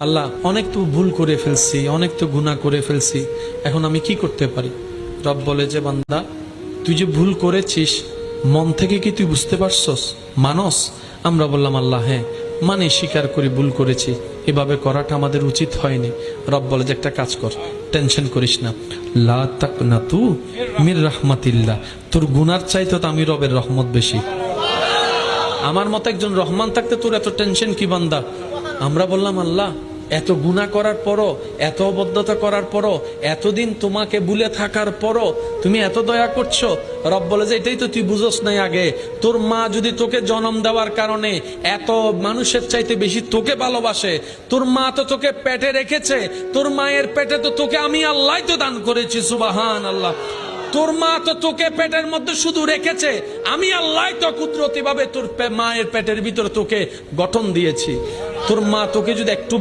আল্লাহ অনেক তো ভুল করে ফেলছি, অনেক তো গুনাহ করে ফেলছি, এখন আমি কি করতে পারি? রব বলে যে বান্দা, তুই যে ভুল করেছিস মন থেকে কি তুই বুঝতে পারছস, মানস? আমরা বললাম আল্লাহ হ্যাঁ মানে, স্বীকার করি ভুল করেছি, এভাবে করাটা আমাদের উচিত হয়নি। রব বলে যে একটা কাজ কর, টেনশন করিস না, লা তাকনাতু মির রাহমাতিল্লাহ, তোর গুনার চাইতে তো আমি রবের রহমত বেশি। আমার মতো একজন রহমান থাকতে তোর এত টেনশন কি বান্দা? আমরা বললাম আল্লাহ এত গুনাহ করার পরও, এত অবদ্ধতা করার পরও, এতদিন তোমাকে ভুলে থাকার পরও তুমি এত দয়া করছো। রব বলে যে এটাই তো তুই বুঝোস নাই আগে, তোর মা যদি তোকে জন্ম দেওয়ার কারণে এত মানুষের চাইতে বেশি তোকে ভালোবাসে, তোর মা তো তোকে পেটে রেখেছে, তোর মায়ের পেটে তো তোকে আমি আল্লাহ তো দান করেছি, সুবহান আল্লাহ। তোর মা তো তোকে পেটের মধ্যে শুধু রেখেছে, আমি আল্লাহ তো কুদরতি ভাবে তোর মায়ের পেটের ভিতরে তোকে গঠন দিয়েছি। তোর মা তোকে যদি একটু